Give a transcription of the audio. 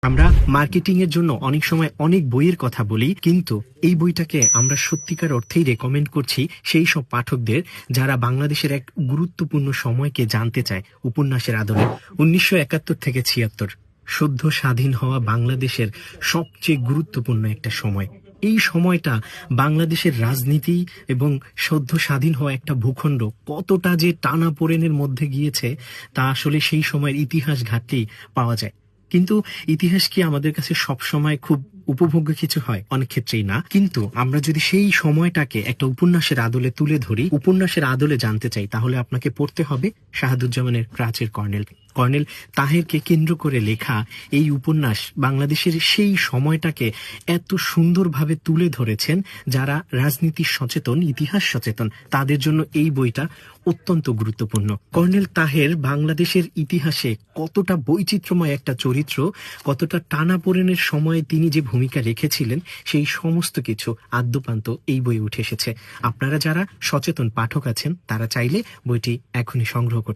আমরা মার্কেটিং এর জন্য অনেক সময় অনেক বইয়ের কথা বলি, কিন্তু এই বইটাকে আমরা সত্যিকার অর্থেই রেকমেন্ড করছি সেই সব পাঠকদের যারা বাংলাদেশের এক গুরুত্বপূর্ণ সময়কে জানতে চায়। উপন্যাসের আদলে 1971 থেকে 76 সদ্য স্বাধীন হওয়া বাংলাদেশের সবচেয়ে গুরুত্বপূর্ণ একটা সময়। এই সময়টা বাংলাদেশের রাজনীতি এবং সদ্য স্বাধীন হওয়া একটা ভূখণ্ড কতটা যে টানাপোড়েনের মধ্যে গিয়েছে তা আসলে সেই সময়ের ইতিহাস ঘাটলেই পাওয়া যায়। কিন্তু ইতিহাস কি আমাদের কাছে সব সময় খুব উপভোগ্য কিছু হয়? অনেক ক্ষেত্রেই না। কিন্তু আমরা যদি সেই সময়টাকে একটা উপন্যাসের আদলে তুলে ধরি, উপন্যাসের আদলে জানতে চাই, তাহলে আপনাকে পড়তে হবে শাহাদুজ্জামানের ক্রাচের কর্নেল। কর্নেল তাহেরকে কেন্দ্র করে লেখা এই উপন্যাস বাংলাদেশের সেই সময়টাকে এত সুন্দরভাবে তুলে ধরেছেন। যারা রাজনীতি সচেতন, ইতিহাস সচেতন, তাদের জন্য এই বইটা অত্যন্ত গুরুত্বপূর্ণ। কর্নেল তাহের বাংলাদেশের ইতিহাসে কতটা বৈচিত্র্যময় একটা চরিত্র, কতটা টানাপোড়েনের সময়ে তিনি যে ভূমিকা রেখেছিলেন, সেই সমস্ত কিছু আদ্যোপান্ত এই বই উঠে এসেছে। আপনারা যারা সচেতন পাঠক আছেন তারা চাইলে বইটি এখনই সংগ্রহ করতে